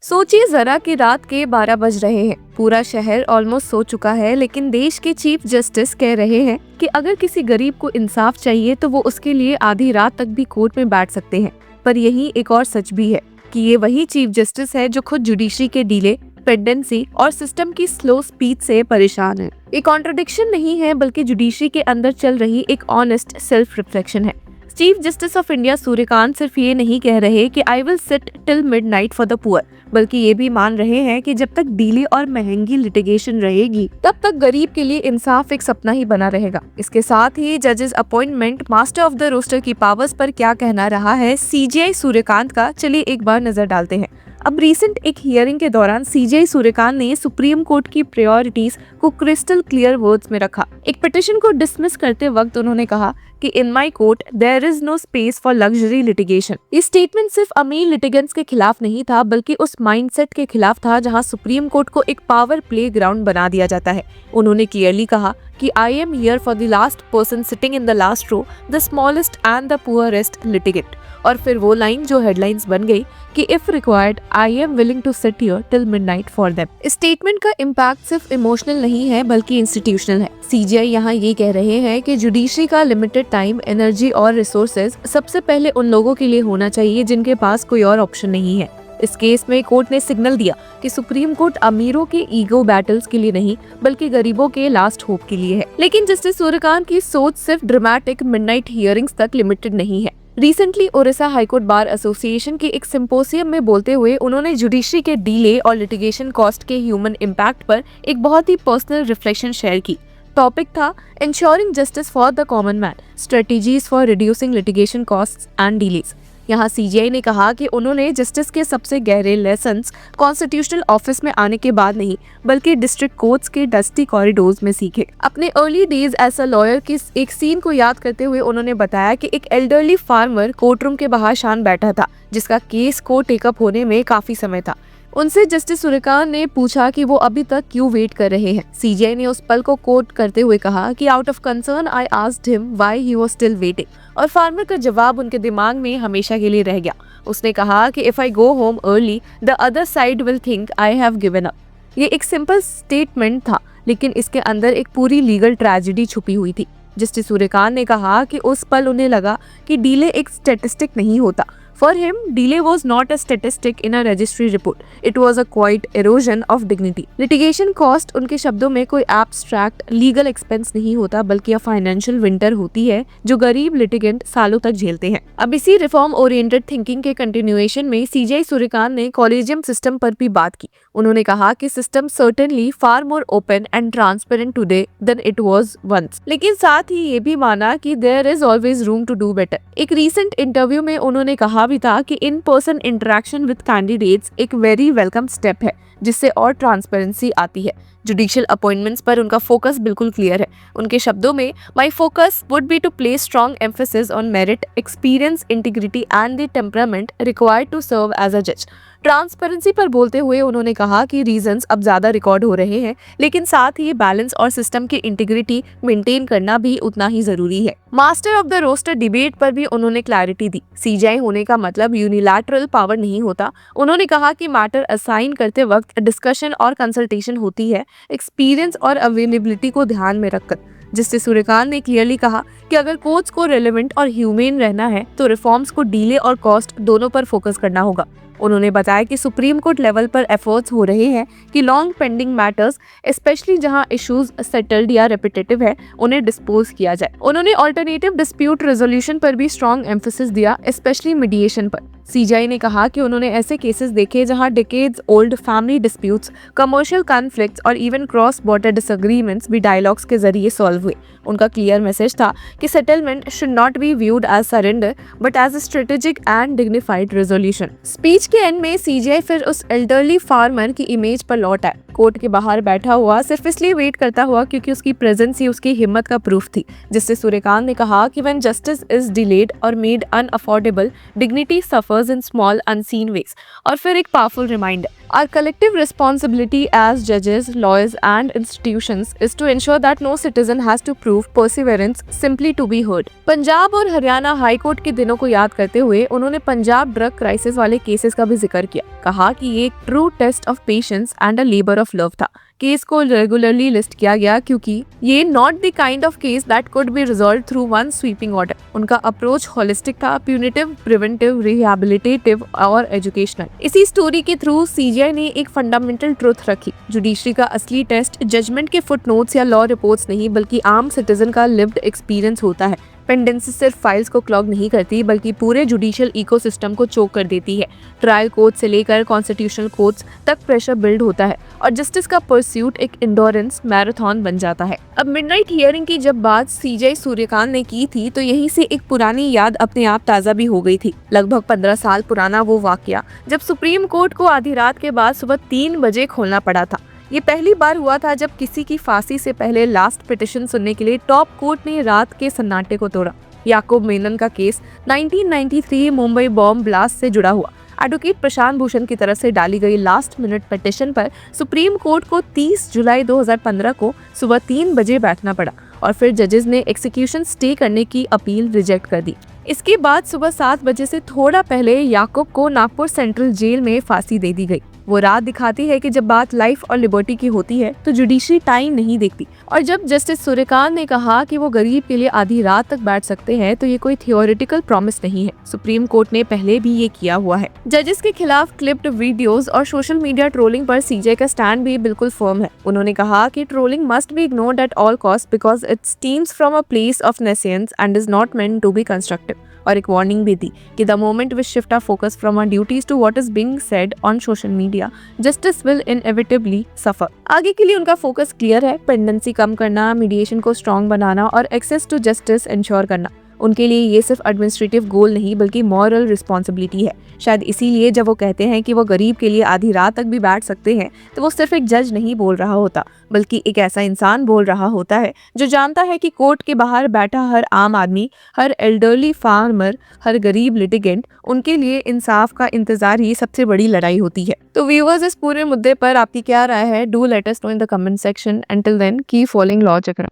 सोचिए जरा कि रात के 12 बज रहे हैं, पूरा शहर ऑलमोस्ट सो चुका है, लेकिन देश के चीफ जस्टिस कह रहे हैं कि अगर किसी गरीब को इंसाफ चाहिए तो वो उसके लिए आधी रात तक भी कोर्ट में बैठ सकते हैं। पर यही एक और सच भी है कि ये वही चीफ जस्टिस है जो खुद जुडिशरी के डिले, पेंडेंसी और सिस्टम की स्लो स्पीड से परेशान है। ये कॉन्ट्रडिक्शन नहीं है, बल्कि जुडिशरी के अंदर चल रही एक ऑनेस्ट सेल्फ रिफ्लेक्शन है। Chief justice of India Suryakant सिर्फ ये नहीं कह रहे कि I will sit till midnight for the poor, बल्कि ये भी मान रहे हैं कि जब तक डीले और महंगी लिटिगेशन रहेगी तब तक गरीब के लिए इंसाफ एक सपना ही बना रहेगा। इसके साथ ही जजेस appointment, master of the roster की पावर्स पर क्या कहना रहा है सीजेआई सूर्यकांत का, चलिए एक बार नजर डालते हैं। अब रिसेंट एक हियरिंग के दौरान सीजेआई सूर्यकांत ने सुप्रीम कोर्ट की प्रायोरिटीज को क्रिस्टल क्लियर वर्ड्स में रखा। एक पिटिशन को डिसमिस करते वक्त उन्होंने कहा कि in my court there is no space for luxury litigation. ये स्टेटमेंट सिर्फ अमीर लिटिगेंट्स के खिलाफ नहीं था, बल्कि उस माइंडसेट के खिलाफ था जहां सुप्रीम कोर्ट को एक पावर प्ले ग्राउंड बना दिया जाता है। उन्होंने क्लियरली कहा कि I am here for the last person sitting in the last row, the smallest and the poorest litigant. और फिर वो लाइन जो हेडलाइंस बन गई कि if required I am willing to sit here till midnight for them. Statement का impact सिर्फ emotional नहीं है, बल्कि इंस्टीट्यूशनल है। सीजीआई यहाँ ये कह रहे हैं कि जुडिशरी का लिमिटेड टाइम, एनर्जी और रिसोर्सेज सबसे पहले उन लोगों के लिए होना चाहिए जिनके पास कोई और ऑप्शन नहीं है। इस केस में कोर्ट ने सिग्नल दिया कि सुप्रीम कोर्ट अमीरों के ईगो बैटल्स के लिए नहीं, बल्कि गरीबों के लास्ट होप के लिए है। लेकिन जस्टिस सूर्यकांत की सोच सिर्फ ड्रामेटिक मिडनाइट हियरिंग्स तक लिमिटेड नहीं है। Recently Odisha high court bar association के एक सिंपोसियम में बोलते हुए उन्होंने जुडिशरी के डीले और लिटिगेशन कॉस्ट के ह्यूमन इम्पैक्ट पर एक बहुत ही पर्सनल रिफ्लेक्शन शेयर की। टॉपिक था ensuring justice for the common man, strategies for reducing litigation costs and delays. यहाँ सीजीआई ने कहा कि उन्होंने जस्टिस के सबसे गहरे लेसन्स कॉन्स्टिट्यूशनल ऑफिस में आने के बाद नहीं, बल्कि डिस्ट्रिक्ट कोर्ट्स के डस्टी कॉरिडोर्स में सीखे। अपने early days as a lawyer के एक सीन को याद करते हुए उन्होंने बताया कि एक एल्डरली फार्मर कोर्टरूम के बाहर शान बैठा था, जिसका केस को टेकअप होने में काफी समय था। उनसे जस्टिस सूर्यकांत ने पूछा कि वो अभी तक क्यों वेट कर रहे हैं। सीजीआई ने उस पल को कोट करते हुए कहा कि out of concern I asked him why he was still waiting, और फार्मर का जवाब उनके दिमाग में हमेशा के लिए रह गया। उसने कहा कि if I go home early the other side will think I have given up. ये एक सिंपल स्टेटमेंट था, लेकिन इसके अंदर एक पूरी लीगल ट्रेजेडी छुपी हुई थी। जस्टिस सूर्यकांत ने कहा कि उस पल उन्हें लगा कि डीले एक स्टैटिस्टिक नहीं होता। For him, delay was not a statistic in a registry report. It was a quiet erosion of dignity. Litigation cost उनके शब्दों में कोई abstract legal expense नहीं होता, बल्कि फाइनेंशियल विंटर होती है जो गरीब लिटिगेंट सालों तक झेलते हैं। अब इसी रिफॉर्म ओरिएंटेड थिंकिंग के कंटिन्यूएशन में सीजीआई सूर्यकांत ने कॉलेजियम सिस्टम पर भी बात की। उन्होंने कहा कि system certainly far more open and transparent today than it was once, लेकिन साथ ही ये भी माना कि there is always room to do better. एक रीसेंट इंटरव्यू में उन्होंने कहा भी था कि in person interaction with candidates एक वेरी वेलकम स्टेप है, जिससे और ट्रांसपेरेंसी आती है। जुडिशियल अपॉइंटमेंट्स पर उनका फोकस बिल्कुल क्लियर है। उनके शब्दों में, my focus would be to place strong emphasis on merit, experience, integrity and the temperament required to serve as a जज। ट्रांसपेरेंसी पर बोलते हुए उन्होंने कहा कि रीजंस अब ज्यादा रिकॉर्ड हो रहे हैं, लेकिन साथ ही बैलेंस और सिस्टम की इंटीग्रिटी मेंटेन करना भी उतना ही जरूरी है। Master of the roster debate पर भी उन्होंने क्लैरिटी दी। सीजीआई होने का मतलब यूनिलैटरल पावर नहीं होता। उन्होंने कहा कि मैटर असाइन करते वक्त डिस्कशन और कंसल्टेशन होती है, एक्सपीरियंस और अवेलेबिलिटी को ध्यान में रखकर। जस्टिस सूर्यकांत ने क्लियरली कहा कि अगर कोर्ट्स को रेलेवेंट और ह्यूमेन रहना है तो रिफॉर्म्स को डीले और कॉस्ट दोनों पर फोकस करना होगा। उन्होंने बताया कि सुप्रीम कोर्ट लेवल पर एफर्ट्स हो रहे हैं कि लॉन्ग पेंडिंग मैटर्स, स्पेशली जहां इश्यूज सेटल्ड या रेपिटेटिव है, उन्हें डिस्पोज किया जाए। उन्होंने अल्टरनेटिव डिस्प्यूट रेजोल्यूशन पर भी स्ट्रॉन्ग एम्फेसिस दिया, स्पेशली मीडिएशन पर। सीजीआई ने कहा कि उन्होंने ऐसे केसेस देखे जहां decades old family disputes, commercial conflicts और इवन क्रॉस बॉर्डर डिसएग्रीमेंट्स भी डायलॉग्स के जरिए सॉल्व हुए। उनका क्लियर मैसेज था कि settlement should not be viewed as surrender but as a strategic and dignified resolution. Speech के एंड में सीजीआई फिर उस एल्डरली फार्मर की इमेज पर लौट आए, कोर्ट के बाहर बैठा हुआ, सिर्फ इसलिए वेट करता हुआ क्योंकि उसकी प्रेजेंस ही उसकी हिम्मत का प्रूफ थी। जिससे सूर्यकांत ने कहा कि व्हेन जस्टिस इज डिलेड और made unaffordable, dignity suffers in small unseen ways. और फिर एक powerful reminder Our collective responsibility as judges, lawyers, and institutions is to ensure that no citizen has to prove perseverance simply to be heard. Punjab और Haryana high court के दिनों को याद करते हुए उन्होंने पंजाब ड्रग क्राइसिस वाले केसेस का भी जिक्र किया। कहा कि ये एक true test of patience and a labour of love था। केस को रेगुलरली लिस्ट किया गया क्योंकि ये not the kind of case that could be resolved through one sweeping order. उनका अप्रोच होलिस्टिक था, प्यूनिटिव, प्रिवेंटिव, रिहैबिलिटेटिव और एजुकेशनल। इसी स्टोरी के थ्रू सीजीआई ने एक फंडामेंटल ट्रुथ रखी। जुडिशरी का असली टेस्ट जजमेंट के फुटनोट्स या लॉ रिपोर्ट्स नहीं बल्कि आम सिटीजन का लिव्ड एक्सपीरियंस होता है। पेंडेंसी सिर्फ फाइल्स को क्लॉग नहीं करती बल्कि पूरे जुडिशियल इकोसिस्टम को चोक कर देती है। ट्रायल कोर्ट से लेकर कॉन्स्टिट्यूशनल कोर्ट्स तक प्रेशर बिल्ड होता है और जस्टिस का परस्यूट एक इंडोरेंस मैराथन बन जाता है। अब मिडनाइट हियरिंग की जब बात सीजेआई सूर्यकांत ने की थी तो यहीं से एक पुरानी याद अपने आप ताजा भी हो गई थी। लगभग 15 साल पुराना वो वाकया जब सुप्रीम कोर्ट को आधी रात के बाद सुबह 3 बजे खोलना पड़ा था। ये पहली बार हुआ था जब किसी की फांसी से पहले लास्ट पिटिशन सुनने के लिए टॉप कोर्ट ने रात के सन्नाटे को तोड़ा। याकूब मेनन का केस 1993 मुंबई बॉम्ब ब्लास्ट से जुड़ा हुआ। एडवोकेट प्रशांत भूषण की तरफ से डाली गई लास्ट मिनट पिटिशन पर सुप्रीम कोर्ट को 30 जुलाई 2015 को सुबह 3 बजे बैठना पड़ा और फिर जजेस ने एक्सिक्यूशन स्टे करने की अपील रिजेक्ट कर दी। इसके बाद सुबह 7 बजे से थोड़ा पहले याकूब को नागपुर सेंट्रल जेल में फांसी दे दी गई। वो रात दिखाती है कि जब बात लाइफ और लिबर्टी की होती है तो जुडिशरी टाइम नहीं देखती। और जब जस्टिस सूर्यकांत ने कहा कि वो गरीब के लिए आधी रात तक बैठ सकते हैं तो ये कोई थियोरेटिकल प्रॉमिस नहीं है। सुप्रीम कोर्ट ने पहले भी ये किया हुआ है। जजेस के खिलाफ क्लिप्ड वीडियोस और सोशल मीडिया ट्रोलिंग पर सीजेआई का स्टैंड भी बिल्कुल फर्म है। उन्होंने कहा कि trolling must be ignored at all cost because it stems from a place of nescience and is not meant to be constructive. और एक वार्निंग भी दी कि the moment we shift our focus from our duties to what is being said on social media, justice will inevitably सफर। आगे के लिए उनका focus clear है, पेंडेंसी कम करना, मीडिएशन को स्ट्रॉन्ग बनाना और एक्सेस टू जस्टिस इंश्योर करना। उनके लिए ये सिर्फ एडमिनिस्ट्रेटिव गोल नहीं बल्कि मॉरल रिस्पॉन्सिबिलिटी है। शायद इसीलिए जब वो कहते हैं कि वो गरीब के लिए आधी रात तक भी बैठ सकते हैं तो वो सिर्फ एक जज नहीं बोल रहा होता बल्कि एक ऐसा इंसान बोल रहा होता है जो जानता है कि कोर्ट के बाहर बैठा हर आम आदमी, हर एल्डरली फार्मर, हर गरीब लिटिगेंट, उनके लिए इंसाफ का इंतजार ही सबसे बड़ी लड़ाई होती है। तो व्यूअर्स, इस पूरे मुद्दे पर आपकी क्या राय है? Do let us know in the comment section. Until then keep following law चक्र।